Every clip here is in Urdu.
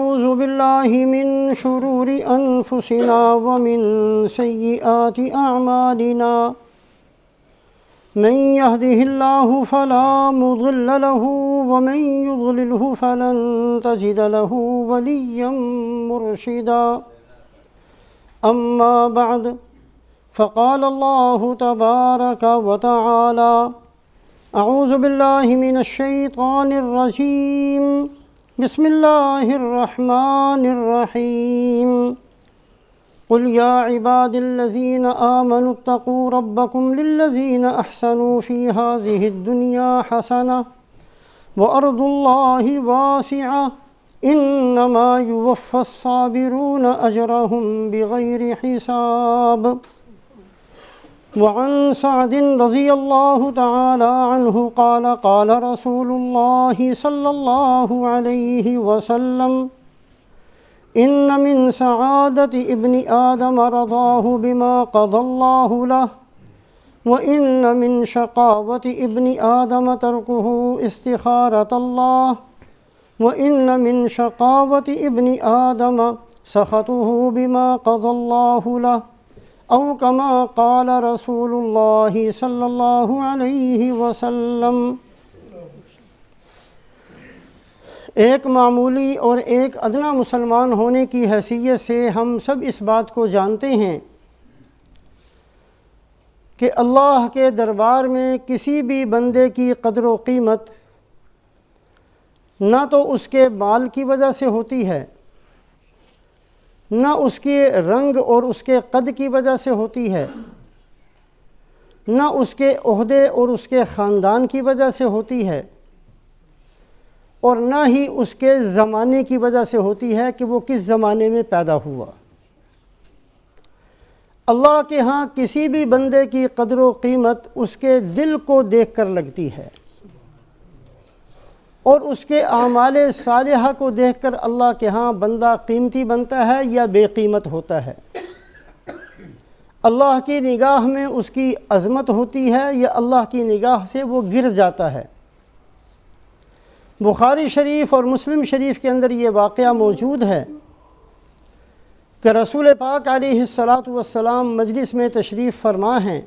ونعوذ بالله من شرور أنفسنا ومن سيئات أعمالنا من يهده الله فلا مضل له ومن يضلله فلن تجد له وليا مرشدا أما بعد فقال الله تبارك وتعالى أعوذ بالله من الشيطان الرجيم بسم الله الرحمن الرحيم قل يا عباد الذين آمنوا اتقوا ربكم للذين أحسنوا في هذه الدنيا حسنة وأرض الله واسعة إنما يوفى الصابرون أجرهم بغير حساب وعن سعد رضي الله تعالى عنه قال قال رسول الله صلى الله عليه وسلم إن من سعادة ابن آدم رضاه بما قضى الله له وإن من شقاوة ابن آدم تركه استخارة الله وإن من شقاوة ابن آدم سخطه بما قضى الله له او کما قال رسول اللہ صلی اللہ علیہ وسلم۔ ایک معمولی اور ایک ادنا مسلمان ہونے کی حیثیت سے ہم سب اس بات کو جانتے ہیں کہ اللہ کے دربار میں کسی بھی بندے کی قدر و قیمت نہ تو اس کے مال کی وجہ سے ہوتی ہے، نہ اس کے رنگ اور اس کے قد کی وجہ سے ہوتی ہے، نہ اس کے عہدے اور اس کے خاندان کی وجہ سے ہوتی ہے، اور نہ ہی اس کے زمانے کی وجہ سے ہوتی ہے کہ وہ کس زمانے میں پیدا ہوا۔ اللہ کے ہاں کسی بھی بندے کی قدر و قیمت اس کے دل کو دیکھ کر لگتی ہے، اور اس کے اعمال صالحہ کو دیکھ کر اللہ کے ہاں بندہ قیمتی بنتا ہے یا بے قیمت ہوتا ہے۔ اللہ کی نگاہ میں اس کی عظمت ہوتی ہے یا اللہ کی نگاہ سے وہ گر جاتا ہے۔ بخاری شریف اور مسلم شریف کے اندر یہ واقعہ موجود ہے کہ رسول پاک علیہ السلام مجلس میں تشریف فرما ہیں،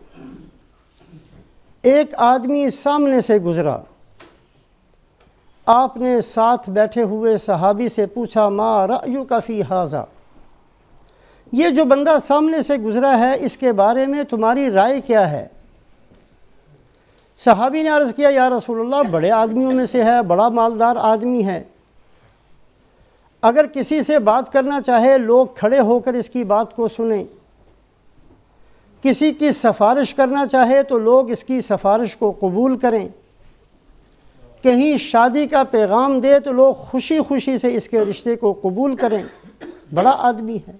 ایک آدمی سامنے سے گزرا، آپ نے ساتھ بیٹھے ہوئے صحابی سے پوچھا ما رأیک فی ھذا، یہ جو بندہ سامنے سے گزرا ہے اس کے بارے میں تمہاری رائے کیا ہے؟ صحابی نے عرض کیا یا رسول اللہ بڑے آدمیوں میں سے ہے، بڑا مالدار آدمی ہے، اگر کسی سے بات کرنا چاہے لوگ کھڑے ہو کر اس کی بات کو سنیں، کسی کی سفارش کرنا چاہے تو لوگ اس کی سفارش کو قبول کریں، کہیں شادی کا پیغام دے تو لوگ خوشی خوشی سے اس کے رشتے کو قبول کریں، بڑا آدمی ہے۔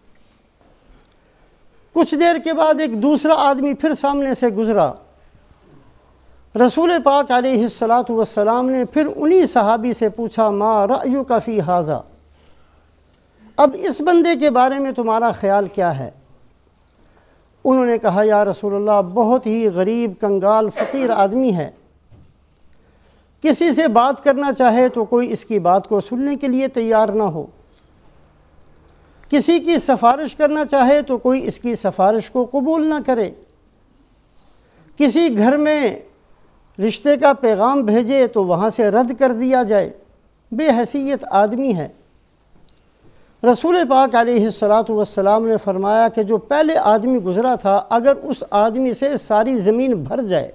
کچھ دیر کے بعد ایک دوسرا آدمی پھر سامنے سے گزرا، رسول پاک علیہ السلام نے پھر انہی صحابی سے پوچھا ما رأیک فی ھذا، اب اس بندے کے بارے میں تمہارا خیال کیا ہے؟ انہوں نے کہا یا رسول اللہ بہت ہی غریب کنگال فقیر آدمی ہے، کسی سے بات کرنا چاہے تو کوئی اس کی بات کو سننے کے لیے تیار نہ ہو، کسی کی سفارش کرنا چاہے تو کوئی اس کی سفارش کو قبول نہ کرے، کسی گھر میں رشتے کا پیغام بھیجے تو وہاں سے رد کر دیا جائے، بے حیثیت آدمی ہے۔ رسول پاک علیہ السلام نے فرمایا کہ جو پہلے آدمی گزرا تھا اگر اس آدمی سے ساری زمین بھر جائے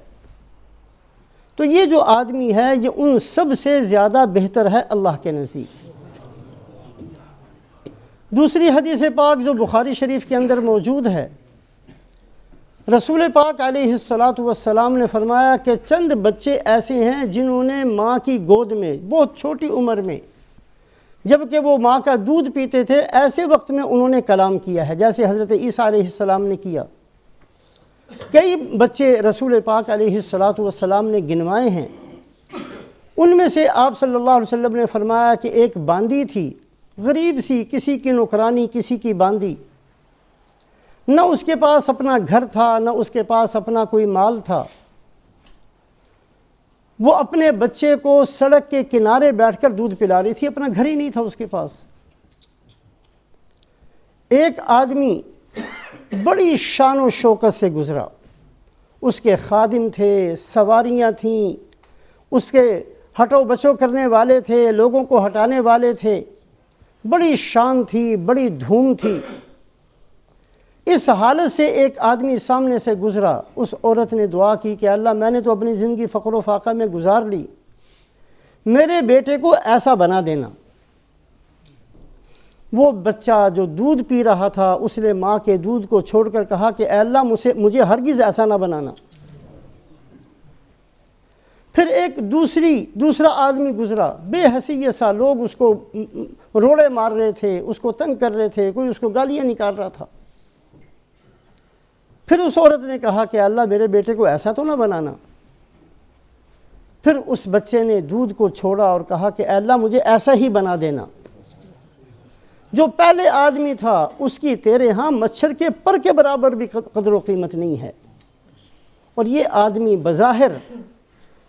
تو یہ جو آدمی ہے یہ ان سب سے زیادہ بہتر ہے اللہ کے نزدیک۔ دوسری حدیث پاک جو بخاری شریف کے اندر موجود ہے، رسول پاک علیہ السلام نے فرمایا کہ چند بچے ایسے ہیں جنہوں نے ماں کی گود میں بہت چھوٹی عمر میں جبکہ وہ ماں کا دودھ پیتے تھے ایسے وقت میں انہوں نے کلام کیا ہے، جیسے حضرت عیسیٰ علیہ السلام نے کیا۔ کئی بچے رسول پاک علیہ السلام نے گنوائے ہیں، ان میں سے آپ صلی اللہ علیہ وسلم نے فرمایا کہ ایک باندی تھی، غریب سی، کسی کی نوکرانی، کسی کی باندی، نہ اس کے پاس اپنا گھر تھا نہ اس کے پاس اپنا کوئی مال تھا، وہ اپنے بچے کو سڑک کے کنارے بیٹھ کر دودھ پلا رہی تھی، اپنا گھر ہی نہیں تھا اس کے پاس۔ ایک آدمی بڑی شان و شوکت سے گزرا، اس کے خادم تھے، سواریاں تھیں، اس کے ہٹو بچو کرنے والے تھے، لوگوں کو ہٹانے والے تھے، بڑی شان تھی، بڑی دھوم تھی۔ اس حالت سے ایک آدمی سامنے سے گزرا، اس عورت نے دعا کی کہ اللہ میں نے تو اپنی زندگی فقر و فاقہ میں گزار لی، میرے بیٹے کو ایسا بنا دینا۔ وہ بچہ جو دودھ پی رہا تھا اس نے ماں کے دودھ کو چھوڑ کر کہا کہ اے اللہ مجھے ہرگز ایسا نہ بنانا۔ پھر ایک دوسرا آدمی گزرا، بے حیثیت سا، لوگ اس کو روڑے مار رہے تھے، اس کو تنگ کر رہے تھے، کوئی اس کو گالیاں نکال رہا تھا۔ پھر اس عورت نے کہا کہ اللہ میرے بیٹے کو ایسا تو نہ بنانا۔ پھر اس بچے نے دودھ کو چھوڑا اور کہا کہ اے اللہ مجھے ایسا ہی بنا دینا۔ جو پہلے آدمی تھا اس کی تیرے ہاں مچھر کے پر کے برابر بھی قدر و قیمت نہیں ہے، اور یہ آدمی بظاہر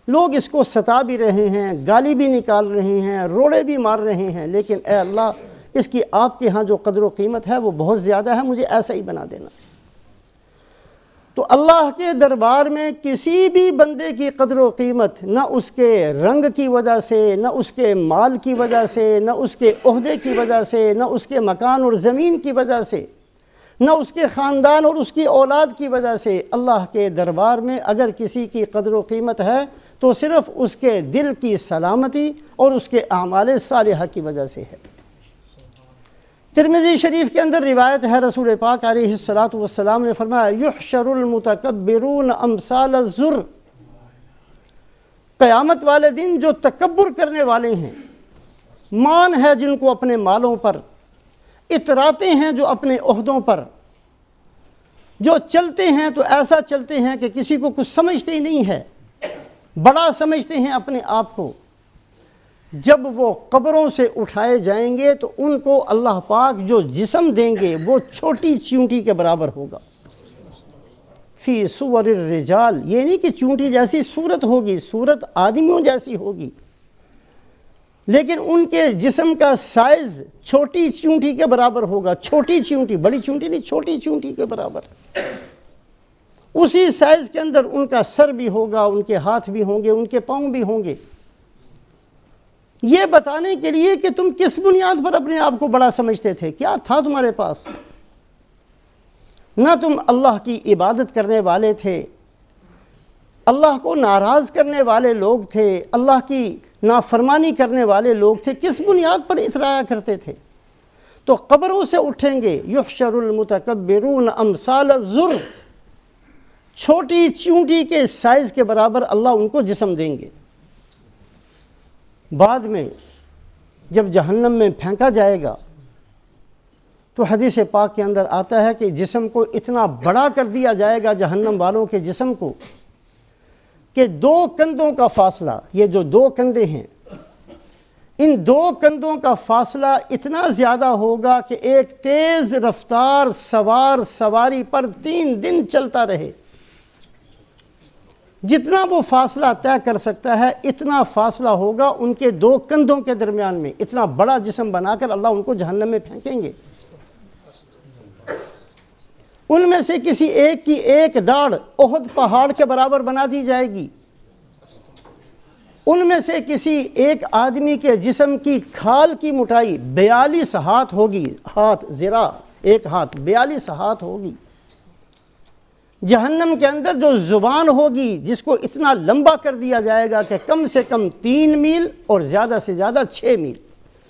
لوگ اس کو ستا بھی رہے ہیں، گالی بھی نکال رہے ہیں، روڑے بھی مار رہے ہیں، لیکن اے اللہ اس کی آپ کے ہاں جو قدر و قیمت ہے وہ بہت زیادہ ہے، مجھے ایسا ہی بنا دینا۔ تو اللہ کے دربار میں کسی بھی بندے کی قدر و قیمت نہ اس کے رنگ کی وجہ سے، نہ اس کے مال کی وجہ سے، نہ اس کے عہدے کی وجہ سے، نہ اس کے مکان اور زمین کی وجہ سے، نہ اس کے خاندان اور اس کی اولاد کی وجہ سے، اللہ کے دربار میں اگر کسی کی قدر و قیمت ہے تو صرف اس کے دل کی سلامتی اور اس کے اعمال صالحہ کی وجہ سے ہے۔ ترمذی شریف کے اندر روایت ہے، رسول پاک علیہ الصلوۃ نے فرمایا یحشر المتکبرون امثال الزر، قیامت والے دن جو تکبر کرنے والے ہیں، مان ہے جن کو اپنے مالوں پر، اتراتے ہیں جو اپنے عہدوں پر، جو چلتے ہیں تو ایسا چلتے ہیں کہ کسی کو کچھ سمجھتے ہی نہیں ہے، بڑا سمجھتے ہیں اپنے آپ کو، جب وہ قبروں سے اٹھائے جائیں گے تو ان کو اللہ پاک جو جسم دیں گے وہ چھوٹی چیونٹی کے برابر ہوگا۔ فی صور الرجال، یہ نہیں کہ چیونٹی جیسی صورت ہوگی، صورت آدمیوں جیسی ہوگی، لیکن ان کے جسم کا سائز چھوٹی چیونٹی کے برابر ہوگا۔ چھوٹی چیونٹی، بڑی چیونٹی نہیں، چھوٹی چیونٹی کے برابر۔ اسی سائز کے اندر ان کا سر بھی ہوگا، ان کے ہاتھ بھی ہوں گے، ان کے پاؤں بھی ہوں گے، یہ بتانے کے لیے کہ تم کس بنیاد پر اپنے آپ کو بڑا سمجھتے تھے، کیا تھا تمہارے پاس؟ نہ تم اللہ کی عبادت کرنے والے تھے، اللہ کو ناراض کرنے والے لوگ تھے، اللہ کی نافرمانی کرنے والے لوگ تھے، کس بنیاد پر اترایا کرتے تھے؟ تو قبروں سے اٹھیں گے، یحشر المتکبرون امثال الزر، چھوٹی چیونٹی کے سائز کے برابر اللہ ان کو جسم دیں گے۔ بعد میں جب جہنم میں پھینکا جائے گا تو حدیث پاک کے اندر آتا ہے کہ جسم کو اتنا بڑا کر دیا جائے گا جہنم والوں کے جسم کو کہ 2 کندھوں کا فاصلہ، یہ جو 2 کندھے ہیں، ان 2 کندھوں کا فاصلہ اتنا زیادہ ہوگا کہ ایک تیز رفتار سوار سواری پر 3 دن چلتا رہے، جتنا وہ فاصلہ طے کر سکتا ہے اتنا فاصلہ ہوگا ان کے 2 کندھوں کے درمیان میں۔ اتنا بڑا جسم بنا کر اللہ ان کو جہنم میں پھینکیں گے۔ ان میں سے کسی ایک کی ایک داڑھ احد پہاڑ کے برابر بنا دی جائے گی۔ ان میں سے کسی ایک آدمی کے جسم کی کھال کی موٹائی 42 ہاتھ ہوگی، ہاتھ ذراع، ایک ہاتھ 42 ہاتھ ہوگی۔ جہنم کے اندر جو زبان ہوگی جس کو اتنا لمبا کر دیا جائے گا کہ کم سے کم 3 میل اور زیادہ سے زیادہ 6 میل،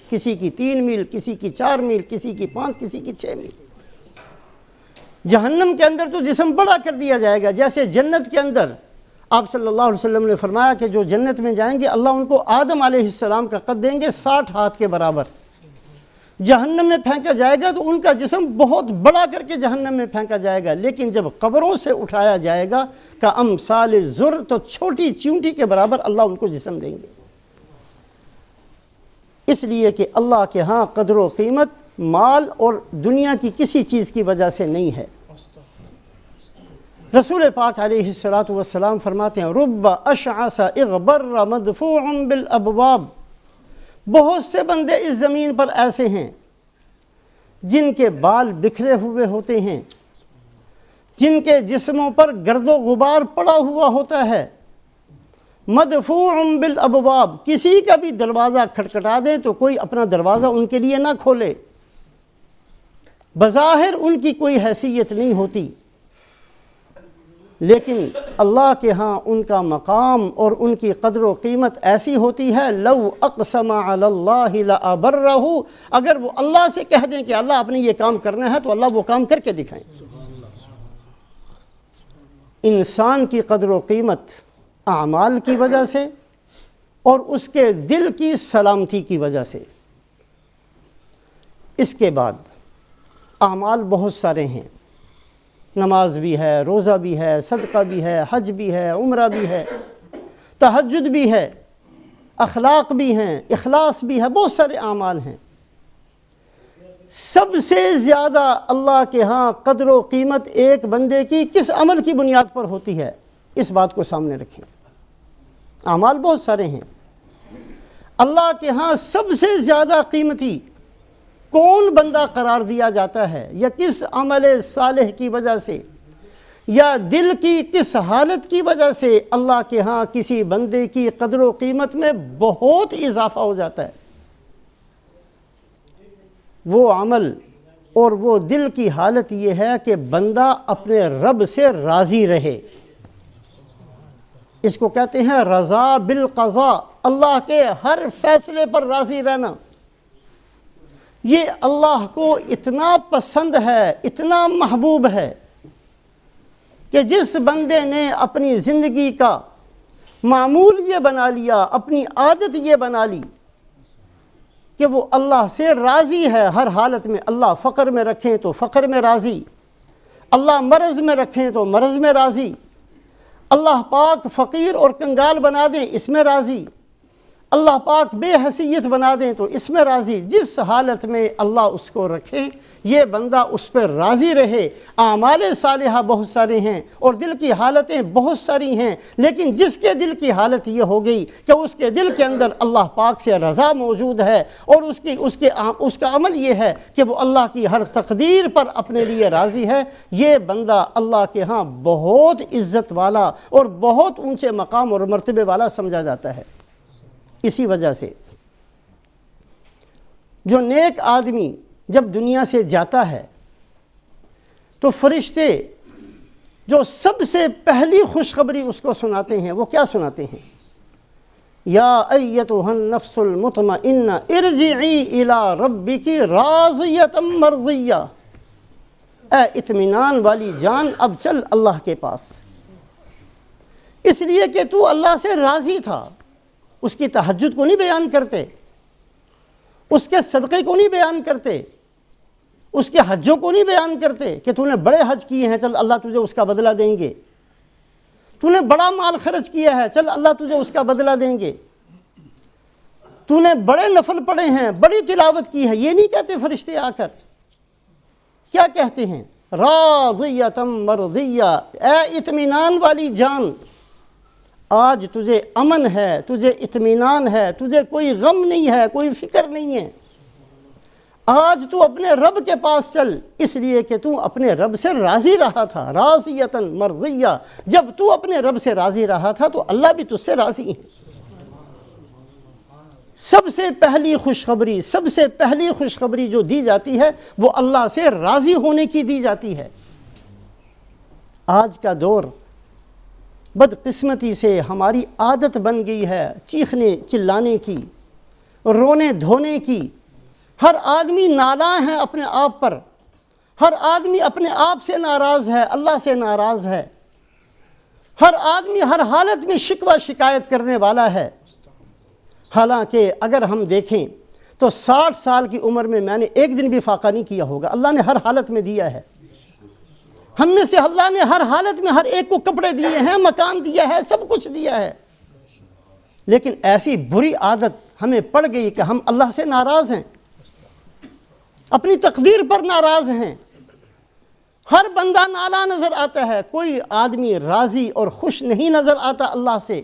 کسی کی 3 میل، کسی کی 4 میل، کسی کی 5، کسی کی 6 میل۔ جہنم کے اندر تو جسم بڑا کر دیا جائے گا، جیسے جنت کے اندر آپ صلی اللہ علیہ وسلم نے فرمایا کہ جو جنت میں جائیں گے اللہ ان کو آدم علیہ السلام کا قد دیں گے 60 ہاتھ کے برابر۔ جہنم میں پھینکا جائے گا تو ان کا جسم بہت بڑا کر کے جہنم میں پھینکا جائے گا، لیکن جب قبروں سے اٹھایا جائے گا کامثال الزر، تو چھوٹی چیونٹی کے برابر اللہ ان کو جسم دیں گے۔ اس لیے کہ اللہ کے ہاں قدر و قیمت مال اور دنیا کی کسی چیز کی وجہ سے نہیں ہے۔ رسول پاک علیہ الصلوۃ فرماتے ہیں رب اشعث اغبر مدفوع بالابواب، بہت سے بندے اس زمین پر ایسے ہیں جن کے بال بکھرے ہوئے ہوتے ہیں، جن کے جسموں پر گرد و غبار پڑا ہوا ہوتا ہے، مدفوع بالابواب، کسی کا بھی دروازہ کھٹکھٹا دیں تو کوئی اپنا دروازہ ان کے لیے نہ کھولے، بظاہر ان کی کوئی حیثیت نہیں ہوتی، لیکن اللہ کے ہاں ان کا مقام اور ان کی قدر و قیمت ایسی ہوتی ہے، لو اقسم علی اللہ لابرہ، اگر وہ اللہ سے کہہ دیں کہ اللہ آپ نے یہ کام کرنا ہے تو اللہ وہ کام کر کے دکھائیں۔ انسان کی قدر و قیمت اعمال کی وجہ سے اور اس کے دل کی سلامتی کی وجہ سے۔ اس کے بعد اعمال بہت سارے ہیں، نماز بھی ہے، روزہ بھی ہے، صدقہ بھی ہے، حج بھی ہے، عمرہ بھی ہے، تہجد بھی ہے، اخلاق بھی ہیں، اخلاص بھی ہے، بہت سارے اعمال ہیں۔ سب سے زیادہ اللہ کے ہاں قدر و قیمت ایک بندے کی کس عمل کی بنیاد پر ہوتی ہے، اس بات کو سامنے رکھیں۔ اعمال بہت سارے ہیں، اللہ کے ہاں سب سے زیادہ قیمتی کون بندہ قرار دیا جاتا ہے، یا کس عمل صالح کی وجہ سے، یا دل کی کس حالت کی وجہ سے اللہ کے ہاں کسی بندے کی قدر و قیمت میں بہت اضافہ ہو جاتا ہے۔ وہ عمل اور وہ دل کی حالت یہ ہے کہ بندہ اپنے رب سے راضی رہے، اس کو کہتے ہیں رضا بالقضاء، اللہ کے ہر فیصلے پر راضی رہنا۔ یہ اللہ کو اتنا پسند ہے، اتنا محبوب ہے کہ جس بندے نے اپنی زندگی کا معمول یہ بنا لیا، اپنی عادت یہ بنا لی کہ وہ اللہ سے راضی ہے ہر حالت میں، اللہ فقر میں رکھیں تو فقر میں راضی، اللہ مرض میں رکھیں تو مرض میں راضی، اللہ پاک فقیر اور کنگال بنا دیں اس میں راضی، اللہ پاک بے حیثیت بنا دیں تو اس میں راضی، جس حالت میں اللہ اس کو رکھے یہ بندہ اس پر راضی رہے۔ اعمال صالحہ بہت سارے ہیں اور دل کی حالتیں بہت ساری ہیں، لیکن جس کے دل کی حالت یہ ہو گئی کہ اس کے دل کے اندر اللہ پاک سے رضا موجود ہے اور اس کا عمل یہ ہے کہ وہ اللہ کی ہر تقدیر پر اپنے لیے راضی ہے، یہ بندہ اللہ کے ہاں بہت عزت والا اور بہت اونچے مقام اور مرتبے والا سمجھا جاتا ہے۔ اسی وجہ سے جو نیک آدمی جب دنیا سے جاتا ہے تو فرشتے جو سب سے پہلی خوشخبری اس کو سناتے ہیں وہ کیا سناتے ہیں؟ یا ایتھا النفس المطمئنہ ارجعی الی ربک راضیۃ مرضیہ، اے اطمینان والی جان اب چل اللہ کے پاس، اس لیے کہ تو اللہ سے راضی تھا۔ اس کی تہجد کو نہیں بیان کرتے، اس کے صدقے کو نہیں بیان کرتے، اس کے حجوں کو نہیں بیان کرتے کہ تو نے بڑے حج کیے ہیں چل اللہ تجھے اس کا بدلہ دیں گے، تو نے بڑا مال خرچ کیا ہے چل اللہ تجھے اس کا بدلہ دیں گے، تو نے بڑے نفل پڑھے ہیں، بڑی تلاوت کی ہے، یہ نہیں کہتے فرشتے آ کر، کیا کہتے ہیں؟ راضیۃ مرضیہ، اے اطمینان والی جان آج تجھے امن ہے، تجھے اطمینان ہے، تجھے کوئی غم نہیں ہے، کوئی فکر نہیں ہے، آج تو اپنے رب کے پاس چل، اس لیے کہ تو اپنے رب سے راضی رہا تھا۔ راضیۃ مرضیہ، جب تو اپنے رب سے راضی رہا تھا تو اللہ بھی تجھ سے راضی ہے۔ سب سے پہلی خوشخبری جو دی جاتی ہے وہ اللہ سے راضی ہونے کی دی جاتی ہے۔ آج کا دور بدقسمتی سے ہماری عادت بن گئی ہے چیخنے چلانے کی، رونے دھونے کی، ہر آدمی نالاں ہے اپنے آپ پر، ہر آدمی اپنے آپ سے ناراض ہے، اللہ سے ناراض ہے، ہر آدمی ہر حالت میں شکوہ شکایت کرنے والا ہے۔ حالانکہ اگر ہم دیکھیں تو 60 سال کی عمر میں میں نے ایک دن بھی فاقہ نہیں کیا ہوگا، اللہ نے ہر حالت میں دیا ہے، ہم میں سے اللہ نے ہر حالت میں ہر ایک کو کپڑے دیے ہیں، مکان دیا ہے، سب کچھ دیا ہے، لیکن ایسی بری عادت ہمیں پڑ گئی کہ ہم اللہ سے ناراض ہیں، اپنی تقدیر پر ناراض ہیں، ہر بندہ نالا نظر آتا ہے، کوئی آدمی راضی اور خوش نہیں نظر آتا اللہ سے۔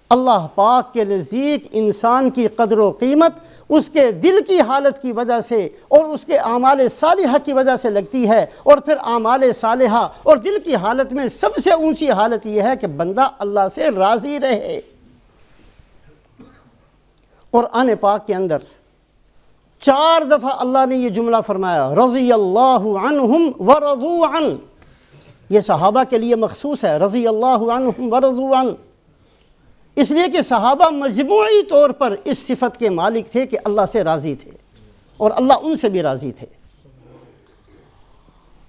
اللہ پاک کے نزدیک انسان کی قدر و قیمت اس کے دل کی حالت کی وجہ سے اور اس کے اعمال صالحہ کی وجہ سے لگتی ہے، اور پھر اعمال صالحہ اور دل کی حالت میں سب سے اونچی حالت یہ ہے کہ بندہ اللہ سے راضی رہے۔ قرآن پاک کے اندر 4 دفعہ اللہ نے یہ جملہ فرمایا، رضی اللہ عنہم ورضوا عنہ۔ یہ صحابہ کے لیے مخصوص ہے، رضی اللہ عنہم ورضوا عنہ، اس لیے کہ صحابہ مجموعی طور پر اس صفت کے مالک تھے کہ اللہ سے راضی تھے اور اللہ ان سے بھی راضی تھے۔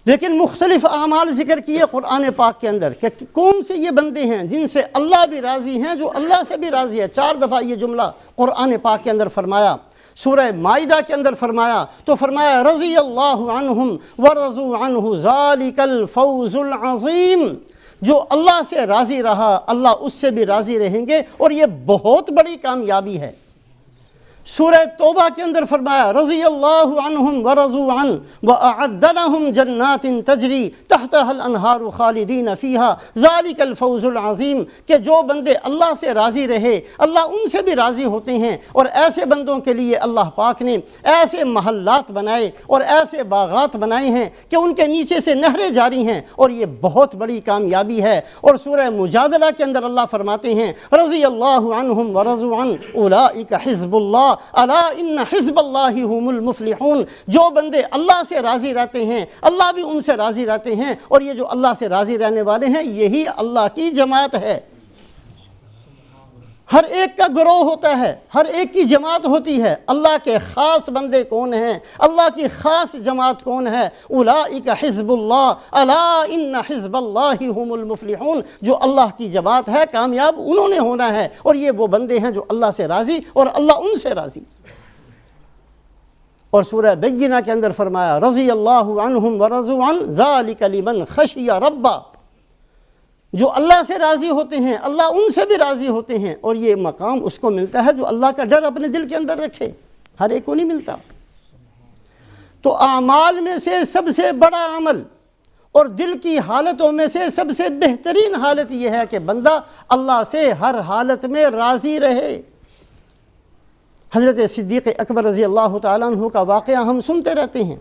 لیکن مختلف اعمال ذکر کیے قرآن پاک کے اندر کہ کون سے یہ بندے ہیں جن سے اللہ بھی راضی ہیں، جو اللہ سے بھی راضی ہے۔ 4 دفعہ یہ جملہ قرآن پاک کے اندر فرمایا۔ سورہ مائدہ کے اندر فرمایا تو فرمایا رضی اللہ عنہم ورضوا عنہ ذالک الفوز العظیم، جو اللہ سے راضی رہا اللہ اس سے بھی راضی رہیں گے، اور یہ بہت بڑی کامیابی ہے۔ سورہ توبہ کے اندر فرمایا رضی اللہ عنہم ورضوا عنہ وأعد لهم جنات تجری تحتها الانہار خالدین فیہا ذالک الفوز العظیم، کہ جو بندے اللہ سے راضی رہے اللہ ان سے بھی راضی ہوتے ہیں، اور ایسے بندوں کے لیے اللہ پاک نے ایسے محلات بنائے اور ایسے باغات بنائے ہیں کہ ان کے نیچے سے نہریں جاری ہیں، اور یہ بہت بڑی کامیابی ہے۔ اور سورہ مجادلہ کے اندر اللہ فرماتے ہیں رضی اللہ عنہم ورضوا عنہ اولئک حزب اللہ الا ان حزب اللہ هم المفلحون، جو بندے اللہ سے راضی رہتے ہیں اللہ بھی ان سے راضی رہتے ہیں، اور یہ جو اللہ سے راضی رہنے والے ہیں یہی اللہ کی جماعت ہے۔ ہر ایک کا گروہ ہوتا ہے، ہر ایک کی جماعت ہوتی ہے۔ اللہ کے خاص بندے کون ہیں، اللہ کی خاص جماعت کون ہے؟ اولئک حزب اللہ الا ان حزب اللہ هم المفلحون، جو اللہ کی جماعت ہے کامیاب انہوں نے ہونا ہے، اور یہ وہ بندے ہیں جو اللہ سے راضی اور اللہ ان سے راضی۔ اور سورہ بینہ کے اندر فرمایا رضی اللہ عنہم ورضوا عنہ ذالک لمن خشی ربہ، جو اللہ سے راضی ہوتے ہیں اللہ ان سے بھی راضی ہوتے ہیں، اور یہ مقام اس کو ملتا ہے جو اللہ کا ڈر اپنے دل کے اندر رکھے، ہر ایک کو نہیں ملتا۔ تو اعمال میں سے سب سے بڑا عمل اور دل کی حالتوں میں سے سب سے بہترین حالت یہ ہے کہ بندہ اللہ سے ہر حالت میں راضی رہے۔ حضرت صدیق اکبر رضی اللہ تعالیٰ عنہ کا واقعہ ہم سنتے رہتے ہیں،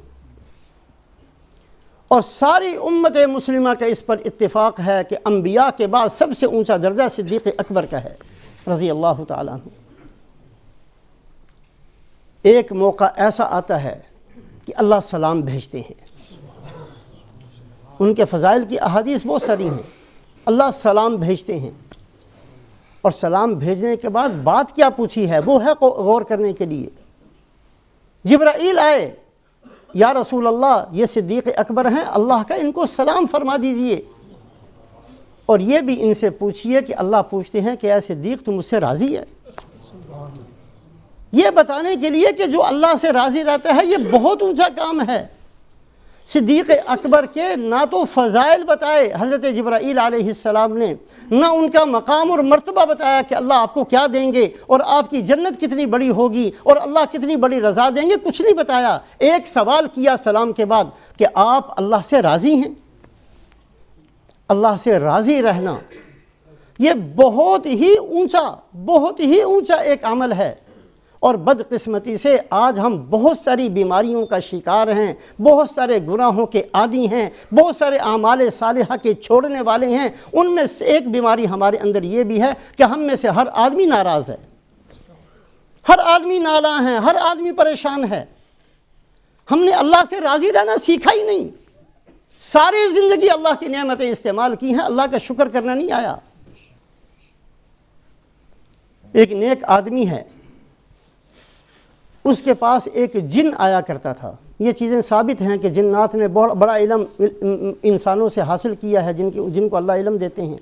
اور ساری امت مسلمہ کا اس پر اتفاق ہے کہ انبیاء کے بعد سب سے اونچا درجہ صدیق اکبر کا ہے رضی اللہ تعالیٰ عنہ۔ ایک موقع ایسا آتا ہے کہ اللہ سلام بھیجتے ہیں، ان کے فضائل کی احادیث بہت ساری ہیں، اللہ سلام بھیجتے ہیں، اور سلام بھیجنے کے بعد بات کیا پوچھی ہے وہ ہے غور کرنے کے لیے۔ جبرائیل آئے، یا رسول اللہ یہ صدیق اکبر ہیں، اللہ کا ان کو سلام فرما دیجئے، اور یہ بھی ان سے پوچھئے کہ اللہ پوچھتے ہیں کہ اے صدیق تم مجھ سے راضی ہے؟ یہ بتانے کے لیے کہ جو اللہ سے راضی رہتا ہے یہ بہت اونچا کام ہے۔ صدیق اکبر کے نہ تو فضائل بتائے حضرت جبرائیل علیہ السلام نے، نہ ان کا مقام اور مرتبہ بتایا کہ اللہ آپ کو کیا دیں گے اور آپ کی جنت کتنی بڑی ہوگی اور اللہ کتنی بڑی رضا دیں گے، کچھ نہیں بتایا۔ ایک سوال کیا سلام کے بعد کہ آپ اللہ سے راضی ہیں؟ اللہ سے راضی رہنا یہ بہت ہی اونچا ایک عمل ہے، اور بدقسمتی سے آج ہم بہت ساری بیماریوں کا شکار ہیں، بہت سارے گناہوں کے عادی ہیں، بہت سارے اعمال صالحہ کے چھوڑنے والے ہیں۔ ان میں سے ایک بیماری ہمارے اندر یہ بھی ہے کہ ہم میں سے ہر آدمی ناراض ہے، ہر آدمی نالاں ہے، ہر آدمی پریشان ہے۔ ہم نے اللہ سے راضی رہنا سیکھا ہی نہیں، ساری زندگی اللہ کی نعمتیں استعمال کی ہیں، اللہ کا شکر کرنا نہیں آیا۔ ایک نیک آدمی ہے، اس کے پاس ایک جن آیا کرتا تھا۔ یہ چیزیں ثابت ہیں کہ جنات نے بہت بڑا علم انسانوں سے حاصل کیا ہے، جن کو اللہ علم دیتے ہیں،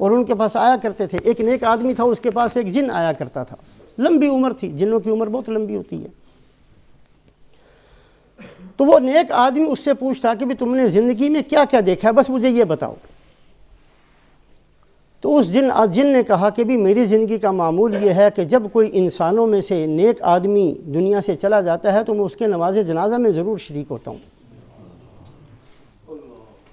اور ان کے پاس آیا کرتے تھے۔ ایک نیک آدمی تھا، اس کے پاس ایک جن آیا کرتا تھا، لمبی عمر تھی، جنوں کی عمر بہت لمبی ہوتی ہے۔ تو وہ نیک آدمی اس سے پوچھتا کہ بھی تم نے زندگی میں کیا کیا دیکھا ہے، بس مجھے یہ بتاؤ۔ تو اس جن نے کہا کہ بھی میری زندگی کا معمول یہ ہے کہ جب کوئی انسانوں میں سے نیک آدمی دنیا سے چلا جاتا ہے تو میں اس کے نماز جنازہ میں ضرور شریک ہوتا ہوں۔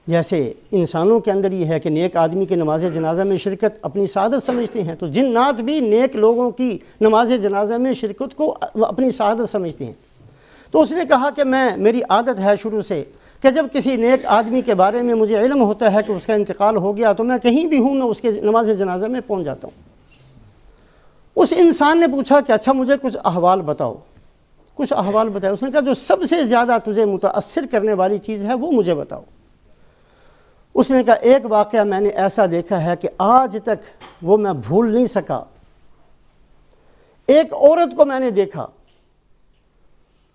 جیسے انسانوں کے اندر یہ ہے کہ نیک آدمی کی نماز جنازہ میں شرکت اپنی سعادت سمجھتے ہیں، تو جنات بھی نیک لوگوں کی نماز جنازہ میں شرکت کو اپنی سعادت سمجھتے ہیں۔ تو اس نے کہا کہ میری عادت ہے شروع سے کہ جب کسی نیک آدمی کے بارے میں مجھے علم ہوتا ہے کہ اس کا انتقال ہو گیا تو میں کہیں بھی ہوں، میں اس کے نماز جنازہ میں پہنچ جاتا ہوں۔ اس انسان نے پوچھا کہ اچھا مجھے کچھ احوال بتاؤ، کچھ احوال بتائے۔ اس نے کہا جو سب سے زیادہ تجھے متاثر کرنے والی چیز ہے وہ مجھے بتاؤ۔ اس نے کہا ایک واقعہ میں نے ایسا دیکھا ہے کہ آج تک وہ میں بھول نہیں سکا۔ ایک عورت کو میں نے دیکھا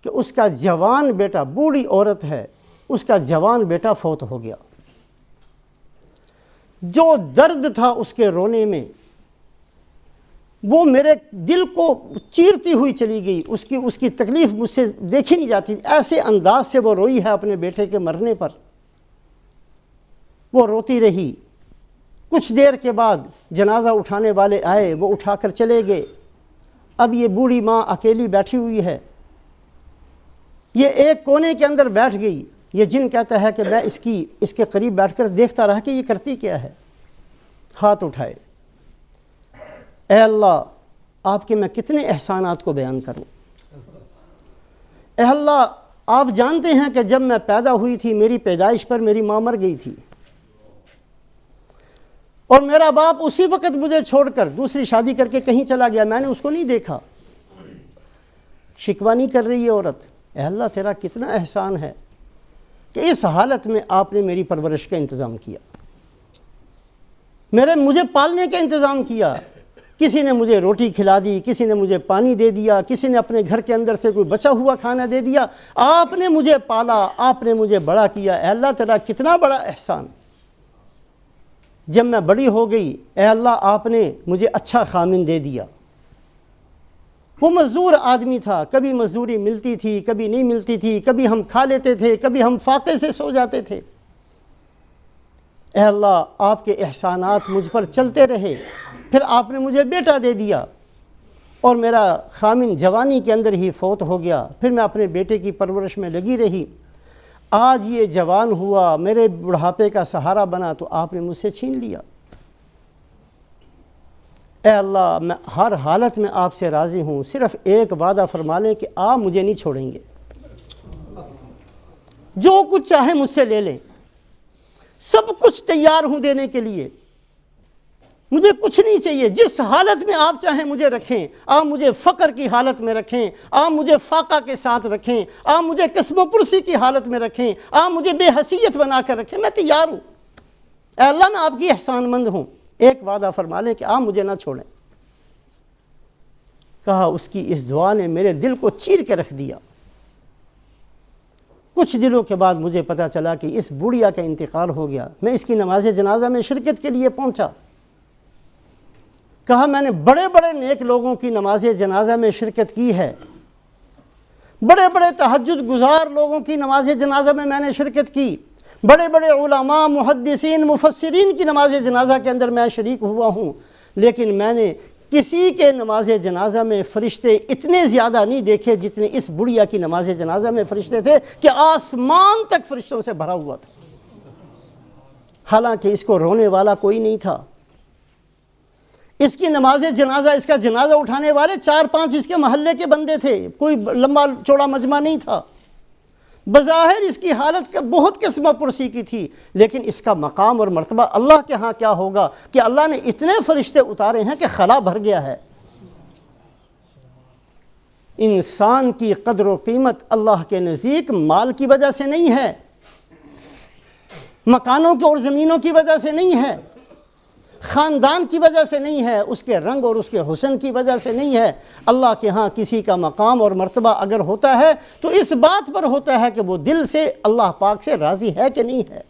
کہ اس کا جوان بیٹا، بوڑھی عورت ہے، اس کا جوان بیٹا فوت ہو گیا۔ جو درد تھا اس کے رونے میں وہ میرے دل کو چیرتی ہوئی چلی گئی، اس کی تکلیف مجھ سے دیکھی نہیں جاتی، ایسے انداز سے وہ روئی ہے اپنے بیٹے کے مرنے پر۔ وہ روتی رہی۔ کچھ دیر کے بعد جنازہ اٹھانے والے آئے، وہ اٹھا کر چلے گئے۔ اب یہ بوڑھی ماں اکیلی بیٹھی ہوئی ہے، یہ ایک کونے کے اندر بیٹھ گئی۔ یہ جن کہتا ہے کہ میں اس کے قریب بیٹھ کر دیکھتا رہا کہ یہ کرتی کیا ہے۔ ہاتھ اٹھائے، اے اللہ آپ کے میں کتنے احسانات کو بیان کروں۔ اے اللہ آپ جانتے ہیں کہ جب میں پیدا ہوئی تھی میری پیدائش پر میری ماں مر گئی تھی، اور میرا باپ اسی وقت مجھے چھوڑ کر دوسری شادی کر کے کہیں چلا گیا، میں نے اس کو نہیں دیکھا۔ شکوہ نہیں کر رہی ہے عورت۔ اے اللہ تیرا کتنا احسان ہے کہ اس حالت میں آپ نے میری پرورش کا انتظام کیا، مجھے پالنے کا انتظام کیا۔ کسی نے مجھے روٹی کھلا دی، کسی نے مجھے پانی دے دیا، کسی نے اپنے گھر کے اندر سے کوئی بچا ہوا کھانا دے دیا۔ آپ نے مجھے پالا، آپ نے مجھے بڑا کیا۔ اے اللہ تیرا کتنا بڑا احسان۔ جب میں بڑی ہو گئی اے اللہ آپ نے مجھے اچھا خامن دے دیا۔ وہ مزدور آدمی تھا، کبھی مزدوری ملتی تھی کبھی نہیں ملتی تھی، کبھی ہم کھا لیتے تھے کبھی ہم فاقے سے سو جاتے تھے۔ اے اللہ آپ کے احسانات مجھ پر چلتے رہے۔ پھر آپ نے مجھے بیٹا دے دیا اور میرا خامن جوانی کے اندر ہی فوت ہو گیا۔ پھر میں اپنے بیٹے کی پرورش میں لگی رہی۔ آج یہ جوان ہوا، میرے بڑھاپے کا سہارا بنا، تو آپ نے مجھ سے چھین لیا۔ اے اللہ میں ہر حالت میں آپ سے راضی ہوں، صرف ایک وعدہ فرما لیں کہ آپ مجھے نہیں چھوڑیں گے، جو کچھ چاہے مجھ سے لے لیں، سب کچھ تیار ہوں دینے کے لیے، مجھے کچھ نہیں چاہیے۔ جس حالت میں آپ چاہیں مجھے رکھیں، آپ مجھے فقر کی حالت میں رکھیں، آپ مجھے فاقہ کے ساتھ رکھیں، آپ مجھے قسم و پرسی کی حالت میں رکھیں، آپ مجھے بے حیثیت بنا کر رکھیں، میں تیار ہوں۔ اے اللہ میں آپ کی احسان مند ہوں، ایک وعدہ فرما لیں کہ آپ مجھے نہ چھوڑیں۔ کہا اس کی اس دعا نے میرے دل کو چیر کے رکھ دیا۔ کچھ دنوں کے بعد مجھے پتا چلا کہ اس بڑھیا کا انتقال ہو گیا۔ میں اس کی نماز جنازہ میں شرکت کے لیے پہنچا۔ کہا میں نے بڑے بڑے نیک لوگوں کی نماز جنازہ میں شرکت کی ہے، بڑے بڑے تہجد گزار لوگوں کی نماز جنازہ میں نے شرکت کی، بڑے بڑے علماء محدثین مفسرین کی نماز جنازہ کے اندر میں شریک ہوا ہوں، لیکن میں نے کسی کے نماز جنازہ میں فرشتے اتنے زیادہ نہیں دیکھے جتنے اس بڑھیا کی نماز جنازہ میں فرشتے تھے کہ آسمان تک فرشتوں سے بھرا ہوا تھا۔ حالانکہ اس کو رونے والا کوئی نہیں تھا۔ اس کی نماز جنازہ، اس کا جنازہ اٹھانے والے 4-5 اس کے محلے کے بندے تھے، کوئی لمبا چوڑا مجمع نہیں تھا۔ بظاہر اس کی حالت بہت قسم پرسی کی تھی، لیکن اس کا مقام اور مرتبہ اللہ کے ہاں کیا ہوگا کہ اللہ نے اتنے فرشتے اتارے ہیں کہ خلا بھر گیا ہے۔ انسان کی قدر و قیمت اللہ کے نزدیک مال کی وجہ سے نہیں ہے، مکانوں کی اور زمینوں کی وجہ سے نہیں ہے، خاندان کی وجہ سے نہیں ہے، اس کے رنگ اور اس کے حسن کی وجہ سے نہیں ہے۔ اللہ کے ہاں کسی کا مقام اور مرتبہ اگر ہوتا ہے تو اس بات پر ہوتا ہے کہ وہ دل سے اللہ پاک سے راضی ہے کہ نہیں ہے،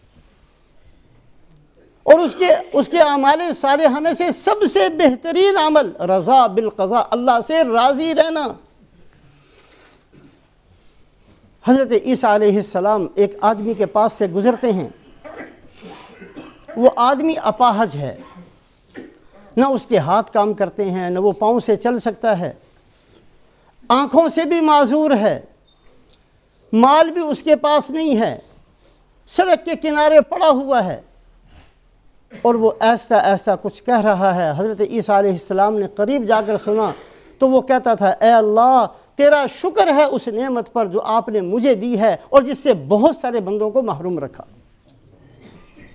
اور اس کے اعمال صالحہ میں سے سب سے بہترین عمل رضا بالقضاء، اللہ سے راضی رہنا۔ حضرت عیسیٰ علیہ السلام ایک آدمی کے پاس سے گزرتے ہیں، وہ آدمی اپاہج ہے، نہ اس کے ہاتھ کام کرتے ہیں، نہ وہ پاؤں سے چل سکتا ہے، آنکھوں سے بھی معذور ہے، مال بھی اس کے پاس نہیں ہے، سڑک کے کنارے پڑا ہوا ہے اور وہ ایسا ایسا کچھ کہہ رہا ہے۔ حضرت عیسیٰ علیہ السلام نے قریب جا کر سنا تو وہ کہتا تھا اے اللہ تیرا شکر ہے اس نعمت پر جو آپ نے مجھے دی ہے اور جس سے بہت سارے بندوں کو محروم رکھا۔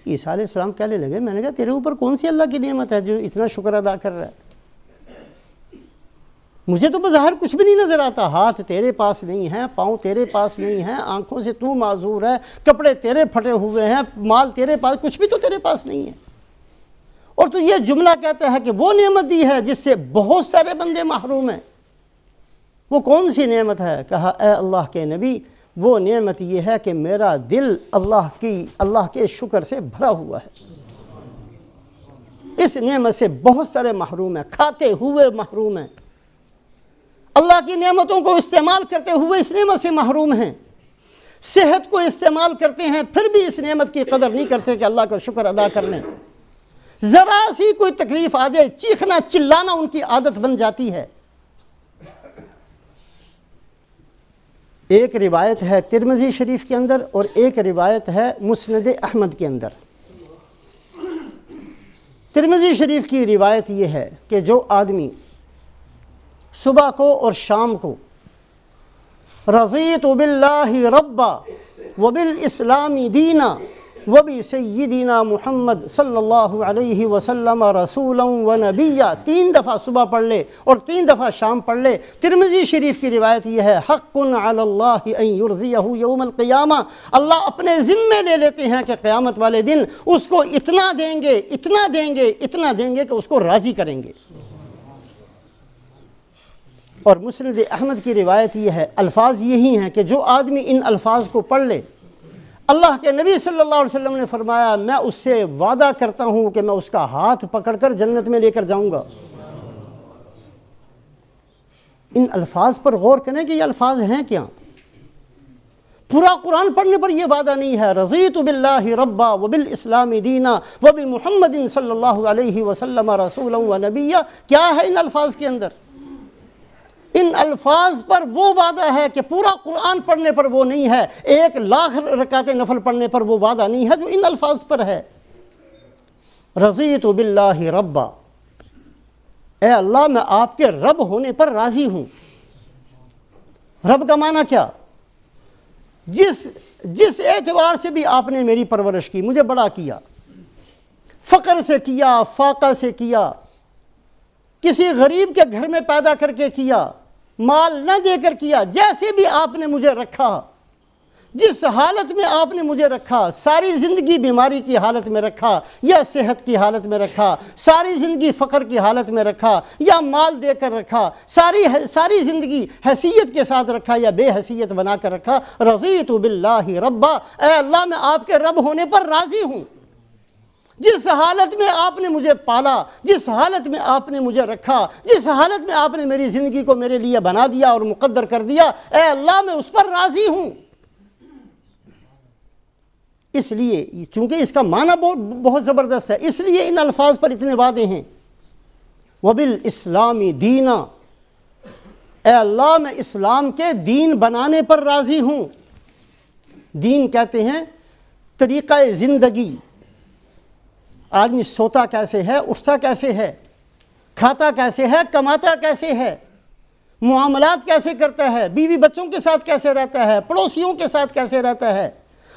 عیسیٰ علیہ السلام کہنے لگے، میں نے کہا تیرے اوپر کون سی اللہ کی نعمت ہے جو اتنا شکر ادا کر رہا ہے؟ مجھے تو بظاہر کچھ بھی نہیں نظر آتا، ہاتھ تیرے پاس نہیں ہیں، پاؤں تیرے پاس نہیں ہیں، آنکھوں سے تو معذور ہے، کپڑے تیرے پھٹے ہوئے ہیں، مال تیرے پاس، کچھ بھی تو تیرے پاس نہیں ہے، اور تو یہ جملہ کہتا ہے کہ وہ نعمت دی ہے جس سے بہت سارے بندے محروم ہیں۔ وہ کون سی نعمت ہے؟ کہا اے اللہ کے نبی وہ نعمت یہ ہے کہ میرا دل اللہ کے شکر سے بھرا ہوا ہے۔ اس نعمت سے بہت سارے محروم ہیں، کھاتے ہوئے محروم ہیں، اللہ کی نعمتوں کو استعمال کرتے ہوئے اس نعمت سے محروم ہیں، صحت کو استعمال کرتے ہیں پھر بھی اس نعمت کی قدر نہیں کرتے کہ اللہ کا شکر ادا کر لیں، ذرا سی کوئی تکلیف آ جائے چیخنا چلانا ان کی عادت بن جاتی ہے۔ ایک روایت ہے ترمذی شریف کے اندر اور ایک روایت ہے مسند احمد کے اندر۔ ترمذی شریف کی روایت یہ ہے کہ جو آدمی صبح کو اور شام کو رضیت باللہ ربا وبالاسلام دینا وبسیدنا محمد صلی اللہ علیہ وسلم رسولا ونبیا 3 دفعہ صبح پڑھ لے اور 3 دفعہ شام پڑھ لے۔ ترمذی شریف کی روایت یہ ہے حق علی اللہ ان یرضیہ یوم القیامہ، اللہ اپنے ذمے لے لیتے ہیں کہ قیامت والے دن اس کو اتنا دیں گے اتنا دیں گے اتنا دیں گے کہ اس کو راضی کریں گے۔ اور مسند احمد کی روایت یہ ہے، الفاظ یہی ہیں کہ جو آدمی ان الفاظ کو پڑھ لے، اللہ کے نبی صلی اللہ علیہ وسلم نے فرمایا میں اس سے وعدہ کرتا ہوں کہ میں اس کا ہاتھ پکڑ کر جنت میں لے کر جاؤں گا۔ ان الفاظ پر غور کریں کہ یہ الفاظ ہیں کیا؟ پورا قرآن پڑھنے پر یہ وعدہ نہیں ہے رضیت باللہ ربا وبالاسلام دینا وبمحمد صلی اللہ علیہ وسلم رسولا ونبیا، کیا ہے ان الفاظ کے اندر؟ ان الفاظ پر وہ وعدہ ہے کہ پورا قرآن پڑھنے پر وہ نہیں ہے، 1,00,000 رکعت نفل پڑھنے پر وہ وعدہ نہیں ہے جو ان الفاظ پر ہے۔ رضیت باللہ ربا، اے اللہ میں آپ کے رب ہونے پر راضی ہوں۔ رب کا معنی کیا؟ جس اعتبار سے بھی آپ نے میری پرورش کی، مجھے بڑا کیا، فقر سے کیا، فاقہ سے کیا، کسی غریب کے گھر میں پیدا کر کے کیا، مال نہ دے کر کیا، جیسے بھی آپ نے مجھے رکھا، جس حالت میں آپ نے مجھے رکھا، ساری زندگی بیماری کی حالت میں رکھا یا صحت کی حالت میں رکھا، ساری زندگی فقر کی حالت میں رکھا یا مال دے کر رکھا، ساری زندگی حیثیت کے ساتھ رکھا یا بے حیثیت بنا کر رکھا، رضیت باللہ ربا، اے اللہ میں آپ کے رب ہونے پر راضی ہوں۔ جس حالت میں آپ نے مجھے پالا، جس حالت میں آپ نے مجھے رکھا، جس حالت میں آپ نے میری زندگی کو میرے لیے بنا دیا اور مقدر کر دیا، اے اللہ میں اس پر راضی ہوں۔ اس لیے چونکہ اس کا معنی بہت زبردست ہے، اس لیے ان الفاظ پر اتنے وعدے ہیں۔ وبالاسلام دینا، اے اللہ میں اسلام کے دین بنانے پر راضی ہوں۔ دین کہتے ہیں طریقہ زندگی، آدمی سوتا کیسے ہے، اٹھتا کیسے ہے، کھاتا کیسے ہے، کماتا کیسے ہے، معاملات کیسے کرتا ہے، بیوی بچوں کے ساتھ کیسے رہتا ہے، پڑوسیوں کے ساتھ کیسے رہتا ہے،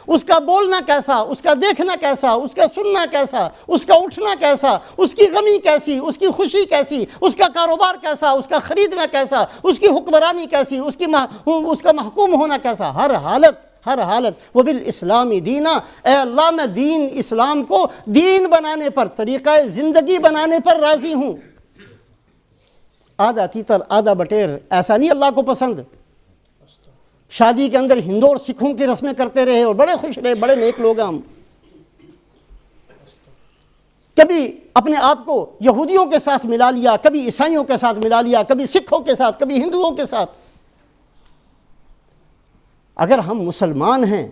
اس کا بولنا کیسا، اس کا دیکھنا کیسا، اس کا سننا کیسا، اس کا اٹھنا کیسا، اس کی غمی کیسی، اس کی خوشی کیسی، اس کا کاروبار کیسا، اس کا خریدنا کیسا، اس کی حکمرانی کیسی، اس کا محکوم ہونا کیسا، ہر حالت وبالاسلام دینا، اے اللہ میں دین اسلام کو دین بنانے پر، طریقہ زندگی بنانے پر راضی ہوں۔ آدھا تیتر آدھا بٹیر ایسا نہیں اللہ کو پسند۔ شادی کے اندر ہندو اور سکھوں کی رسمیں کرتے رہے اور بڑے خوش رہے، بڑے نیک لوگ ہم۔ کبھی اپنے آپ کو یہودیوں کے ساتھ ملا لیا، کبھی عیسائیوں کے ساتھ ملا لیا، کبھی سکھوں کے ساتھ، کبھی ہندوؤں کے ساتھ۔ اگر ہم مسلمان ہیں،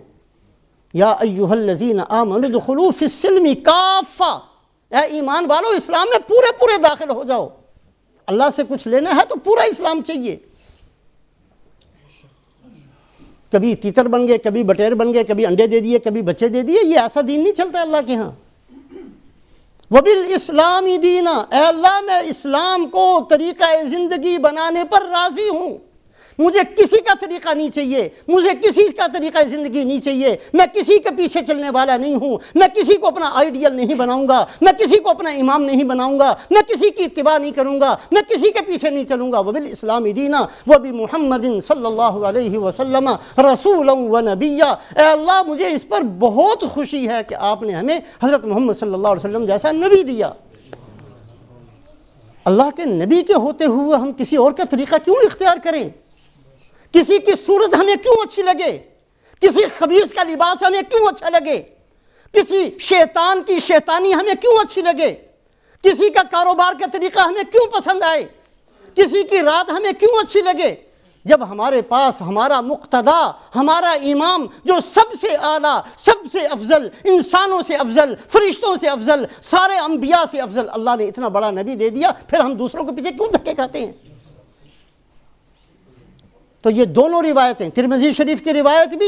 یا ایھا الذین آمنوا ادخلوا فی السلم کافہ، اے ایمان والو اسلام میں پورے داخل ہو جاؤ۔ اللہ سے کچھ لینا ہے تو پورا اسلام چاہیے۔ کبھی تیتر بن گئے، کبھی بٹیر بن گئے، کبھی انڈے دے دیے، کبھی بچے دے دیے. یہ ایسا دین نہیں چلتا اللہ کے ہاں. وَبِالْإِسْلَامِ دِينًا، اے اللہ میں اسلام کو طریقہ زندگی بنانے پر راضی ہوں. مجھے کسی کا طریقہ نہیں چاہیے، مجھے کسی کا طریقہ زندگی نہیں چاہیے. میں کسی کے پیچھے چلنے والا نہیں ہوں. میں کسی کو اپنا آئیڈیل نہیں بناؤں گا، میں کسی کو اپنا امام نہیں بناؤں گا، میں کسی کی اتباع نہیں کروں گا، میں کسی کے پیچھے نہیں چلوں گا. وَبِالْإِسْلَامِ دِينًا وَبِمُحَمَّدٍ صلی اللہ علیہ وسلم رسولا ونبیا. اے اللہ مجھے اس پر بہت خوشی ہے کہ آپ نے ہمیں حضرت محمد صلی اللہ علیہ وسلم جیسا نبی دیا. اللہ کے نبی کے ہوتے ہوئے ہم کسی اور کا طریقہ کیوں اختیار کریں؟ کسی کی صورت ہمیں کیوں اچھی لگے؟ کسی خبیث کا لباس ہمیں کیوں اچھا لگے؟ کسی شیطان کی شیطانی ہمیں کیوں اچھی لگے؟ کسی کا کاروبار کا طریقہ ہمیں کیوں پسند آئے؟ کسی کی رات ہمیں کیوں اچھی لگے؟ جب ہمارے پاس ہمارا مقتدا، ہمارا امام جو سب سے اعلیٰ، سب سے افضل، انسانوں سے افضل، فرشتوں سے افضل، سارے انبیاء سے افضل اللہ نے اتنا بڑا نبی دے دیا، پھر ہم دوسروں کے پیچھے کیوں دھکے کھاتے ہیں؟ تو یہ دونوں روایتیں، ترمذی شریف کی روایت بھی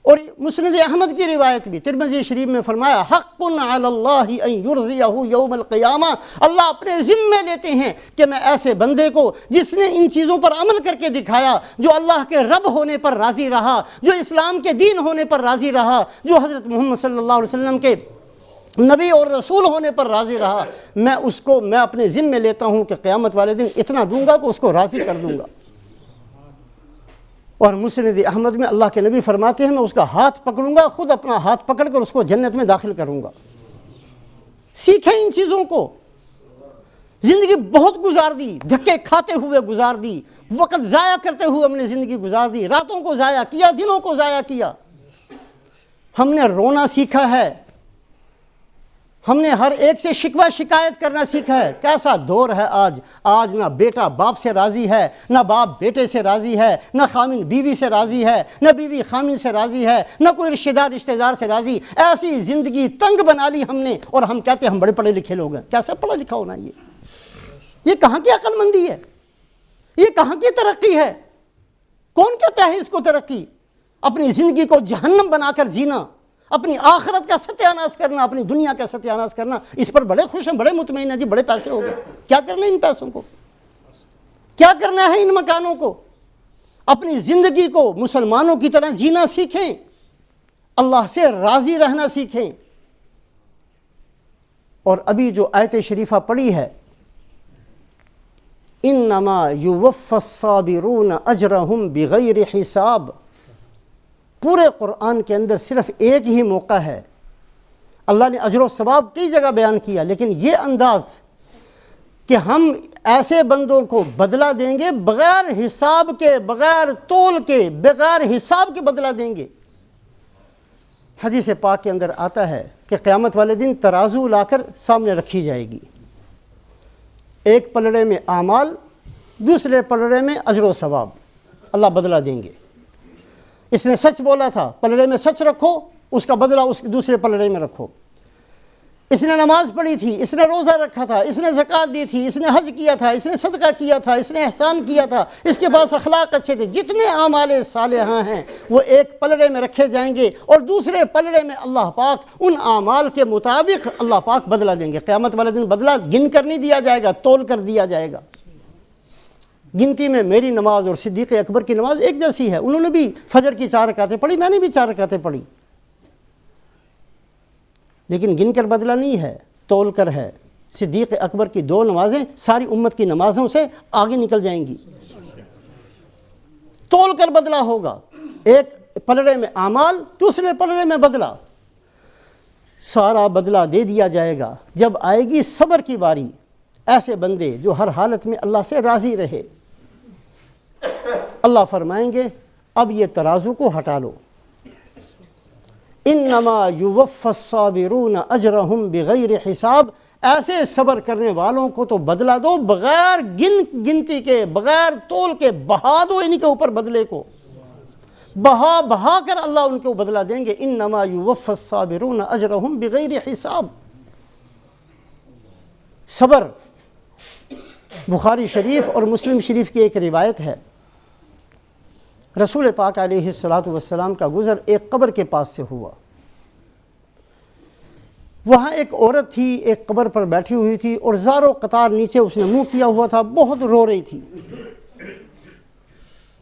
اور مسند احمد کی روایت بھی. ترمذی شریف میں فرمایا حق علی اللہ ان یرضیہ یوم القیامہ. اللہ اپنے ذمے لیتے ہیں کہ میں ایسے بندے کو جس نے ان چیزوں پر عمل کر کے دکھایا، جو اللہ کے رب ہونے پر راضی رہا، جو اسلام کے دین ہونے پر راضی رہا، جو حضرت محمد صلی اللہ علیہ وسلم کے نبی اور رسول ہونے پر راضی رہا، میں اپنے ذمے لیتا ہوں کہ قیامت والے دن اتنا دوں گا کہ اس کو راضی کر دوں گا. اور مسند احمد میں اللہ کے نبی فرماتے ہیں میں اس کا ہاتھ پکڑوں گا، خود اپنا ہاتھ پکڑ کر اس کو جنت میں داخل کروں گا. سیکھیں ان چیزوں کو. زندگی بہت گزار دی، دھکے کھاتے ہوئے گزار دی، وقت ضائع کرتے ہوئے ہم نے زندگی گزار دی، راتوں کو ضائع کیا، دنوں کو ضائع کیا. ہم نے رونا سیکھا ہے، ہم نے ہر ایک سے شکوہ شکایت کرنا سیکھا ہے. کیسا دور ہے آج نہ بیٹا باپ سے راضی ہے، نہ باپ بیٹے سے راضی ہے، نہ خامن بیوی سے راضی ہے، نہ بیوی خامن سے راضی ہے، نہ کوئی رشتہ دار سے راضی. ایسی زندگی تنگ بنا لی ہم نے، اور ہم کہتے ہیں ہم بڑے پڑھے لکھے لوگ ہیں. کیسا پڑھا لکھا ہونا یہ کہاں کی عقل مندی ہے؟ یہ کہاں کی ترقی ہے؟ کون کہتا ہے اس کو ترقی؟ اپنی زندگی کو جہنم بنا کر جینا، اپنی آخرت کا ستیاناش کرنا، اپنی دنیا کا ستیاناش کرنا، اس پر بڑے خوش ہیں، بڑے مطمئن ہیں. جی بڑے پیسے ہو گئے، کیا کرنا ہے ان پیسوں کو؟ کیا کرنا ہے ان مکانوں کو؟ اپنی زندگی کو مسلمانوں کی طرح جینا سیکھیں، اللہ سے راضی رہنا سیکھیں. اور ابھی جو آیت شریفہ پڑھی ہے انما یوفی الصابرون اجرہم بغیر حساب، پورے قرآن کے اندر صرف ایک ہی موقع ہے اللہ نے اجر و ثواب کئی جگہ بیان کیا، لیکن یہ انداز کہ ہم ایسے بندوں کو بدلہ دیں گے بغیر حساب کے، بغیر تول کے، بغیر حساب کے بدلہ دیں گے. حدیث پاک کے اندر آتا ہے کہ قیامت والے دن ترازو لا کر سامنے رکھی جائے گی. ایک پلڑے میں اعمال، دوسرے پلڑے میں اجر و ثواب. اللہ بدلہ دیں گے. اس نے سچ بولا تھا، پلڑے میں سچ رکھو، اس کا بدلہ اس دوسرے پلڑے میں رکھو. اس نے نماز پڑھی تھی، اس نے روزہ رکھا تھا، اس نے زکوٰۃ دی تھی، اس نے حج کیا تھا، اس نے صدقہ کیا تھا، اس نے احسان کیا تھا، اس کے پاس اخلاق اچھے تھے. جتنے اعمال صالحہ ہیں وہ ایک پلڑے میں رکھے جائیں گے، اور دوسرے پلڑے میں اللہ پاک ان اعمال کے مطابق اللہ پاک بدلہ دیں گے. قیامت والے دن بدلہ گن کر نہیں دیا جائے گا، تول کر دیا جائے گا. گنتی میں میری نماز اور صدیق اکبر کی نماز ایک جیسی ہے. انہوں نے بھی فجر کی 4 رکعتیں پڑھی، میں نے بھی 4 رکعتیں پڑھی، لیکن گن کر بدلہ نہیں ہے، تول کر ہے. صدیق اکبر کی 2 نمازیں ساری امت کی نمازوں سے آگے نکل جائیں گی. تول کر بدلہ ہوگا، ایک پلڑے میں اعمال، دوسرے پلڑے میں بدلہ. سارا بدلہ دے دیا جائے گا. جب آئے گی صبر کی باری، ایسے بندے جو ہر حالت میں اللہ سے راضی رہے، اللہ فرمائیں گے اب یہ ترازو کو ہٹا لو. انما یوفی الصابرون اجرہم بغیر حساب. ایسے صبر کرنے والوں کو تو بدلہ دو بغیر گنتی کے، بغیر تول کے. بہا دو ان کے اوپر بدلے کو، بہا کر اللہ ان کو بدلہ دیں گے. انما یوفی الصابرون اجرہم بغیر حساب. صبر بخاری شریف اور مسلم شریف کی ایک روایت ہے، رسول پاک علیہ الصلاۃ والسلام کا گزر ایک قبر کے پاس سے ہوا۔ وہاں ایک عورت تھی، ایک قبر پر بیٹھی ہوئی تھی اور زاروں قطار نیچے اس نے منہ کیا ہوا تھا، بہت رو رہی تھی،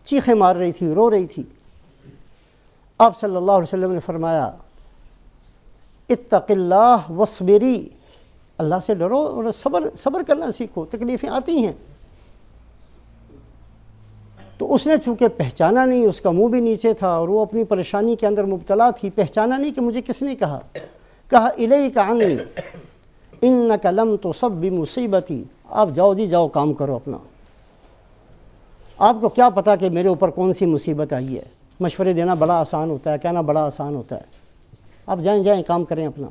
چیخیں مار رہی تھی، رو رہی تھی۔ آپ صلی اللہ علیہ وسلم نے فرمایا اتق اللہ واصبری، اللہ سے ڈرو اور صبر کرنا سیکھو، تکلیفیں آتی ہیں۔ تو اس نے چونکہ پہچانا نہیں، اس کا منہ بھی نیچے تھا اور وہ اپنی پریشانی کے اندر مبتلا تھی، پہچانا نہیں کہ مجھے کس نے کہا الیک عنی انک لم تصب بمصیبتی، آپ جاؤ جی جاؤ، کام کرو اپنا، آپ کو کیا پتا کہ میرے اوپر کون سی مصیبت آئی ہے۔ مشورے دینا بڑا آسان ہوتا ہے، کہنا بڑا آسان ہوتا ہے، آپ جائیں کام کریں اپنا۔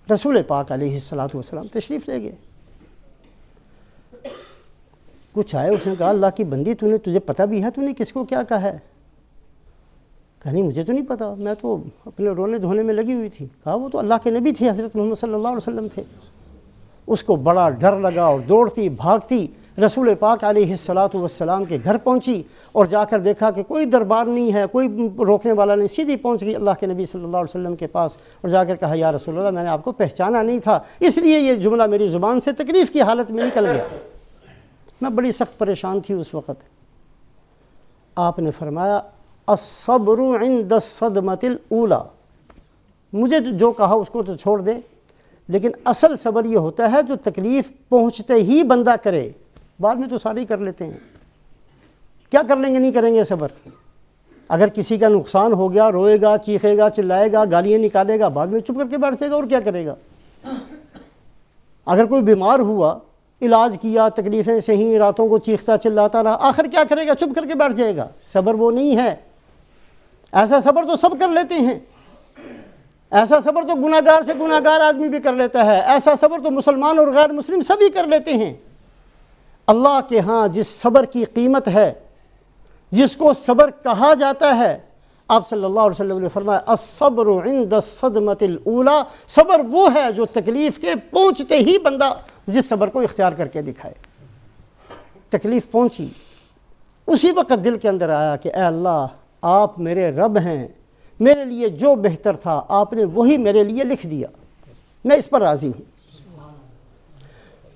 رسول پاک علیہ الصلاۃ والسلام تشریف لے گئے، کچھ آئے، اس نے کہا اللہ کی بندی تجھے پتہ بھی ہے تو نے کس کو کیا کہا ہے؟ کہا نہیں مجھے تو نہیں پتا، میں تو اپنے رونے دھونے میں لگی ہوئی تھی۔ کہا وہ تو اللہ کے نبی تھے، حضرت محمد صلی اللہ علیہ وسلم تھے۔ اس کو بڑا ڈر لگا اور دوڑتی بھاگتی رسول پاک علیہ الصلاۃ والسلام کے گھر پہنچی اور جا کر دیکھا کہ کوئی دربار نہیں ہے، کوئی روکنے والا نہیں، سیدھی پہنچ گئی اللہ کے نبی صلی اللہ علیہ وسلم کے پاس اور جا کر کہا یا رسول اللہ میں نے آپ کو پہچانا نہیں تھا، اس لیے یہ جملہ میری زبان سے تکلیف کی حالت میں نکل گیا، میں بڑی سخت پریشان تھی اس وقت۔ آپ نے فرمایا الصبر عند الصدمۃ الاولی، مجھے جو کہا اس کو تو چھوڑ دے، لیکن اصل صبر یہ ہوتا ہے جو تکلیف پہنچتے ہی بندہ کرے، بعد میں تو سارے ہی کر لیتے ہیں، کیا کر لیں گے، نہیں کریں گے صبر۔ اگر کسی کا نقصان ہو گیا روئے گا، چیخے گا، چلائے گا، گالیاں نکالے گا، بعد میں چپ کر کے بیٹھ جائے گا اور کیا کرے گا۔ اگر کوئی بیمار ہوا، علاج کیا، تکلیفیں سہیں، راتوں کو چیختا چلاتا رہا، آخر کیا کرے گا، چپ کر کے بیٹھ جائے گا۔ صبر وہ نہیں ہے، ایسا صبر تو سب کر لیتے ہیں، ایسا صبر تو گناہ گار سے گناہ گار آدمی بھی کر لیتا ہے، ایسا صبر تو مسلمان اور غیر مسلم سبھی کر لیتے ہیں۔ اللہ کے ہاں جس صبر کی قیمت ہے، جس کو صبر کہا جاتا ہے، آپ صلی اللہ علیہ وسلم نے فرمایا الصبر عند الصدمۃ الاولی، صبر وہ ہے جو تکلیف کے پہنچتے ہی بندہ جس صبر کو اختیار کر کے دکھائے۔ تکلیف پہنچی، اسی وقت دل کے اندر آیا کہ اے اللہ آپ میرے رب ہیں، میرے لیے جو بہتر تھا آپ نے وہی میرے لیے لکھ دیا، میں اس پر راضی ہوں۔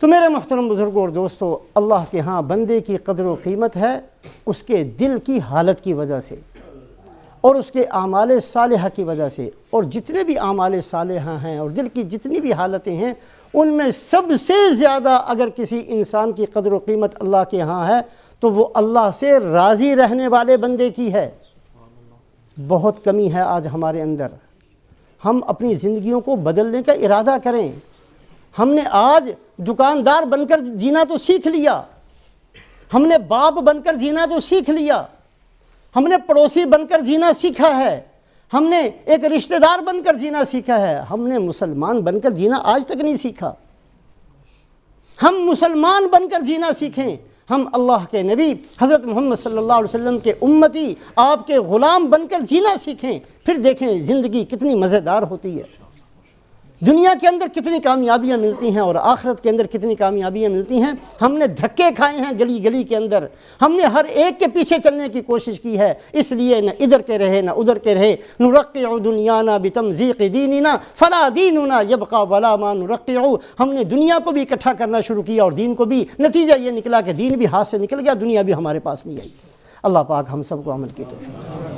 تو میرے محترم بزرگوں اور دوستو، اللہ کے ہاں بندے کی قدر و قیمت ہے اس کے دل کی حالت کی وجہ سے اور اس کے اعمال صالحہ کی وجہ سے، اور جتنے بھی اعمال صالحہ ہیں اور دل کی جتنی بھی حالتیں ہیں، ان میں سب سے زیادہ اگر کسی انسان کی قدر و قیمت اللہ کے ہاں ہے تو وہ اللہ سے راضی رہنے والے بندے کی ہے۔ بہت کمی ہے آج ہمارے اندر، ہم اپنی زندگیوں کو بدلنے کا ارادہ کریں۔ ہم نے آج دکاندار بن کر جینا تو سیکھ لیا، ہم نے باپ بن کر جینا تو سیکھ لیا، ہم نے پڑوسی بن کر جینا سیکھا ہے، ہم نے ایک رشتہ دار بن کر جینا سیکھا ہے، ہم نے مسلمان بن کر جینا آج تک نہیں سیکھا۔ ہم مسلمان بن کر جینا سیکھیں، ہم اللہ کے نبی حضرت محمد صلی اللہ علیہ وسلم کے امتی، آپ کے غلام بن کر جینا سیکھیں، پھر دیکھیں زندگی کتنی مزیدار ہوتی ہے، دنیا کے اندر کتنی کامیابیاں ملتی ہیں اور آخرت کے اندر کتنی کامیابیاں ملتی ہیں۔ ہم نے دھکے کھائے ہیں گلی گلی کے اندر، ہم نے ہر ایک کے پیچھے چلنے کی کوشش کی ہے، اس لیے نہ ادھر کے رہے نہ ادھر کے رہے۔ نرقع دنیانا بتمزیق دیننا فلا دیننا یبقى ولا ما نرقع، ہم نے دنیا کو بھی اکٹھا کرنا شروع کیا اور دین کو بھی، نتیجہ یہ نکلا کہ دین بھی ہاتھ سے نکل گیا، دنیا بھی ہمارے پاس نہیں آئی۔ اللہ پاک ہم سب کو عمل کی توفیق۔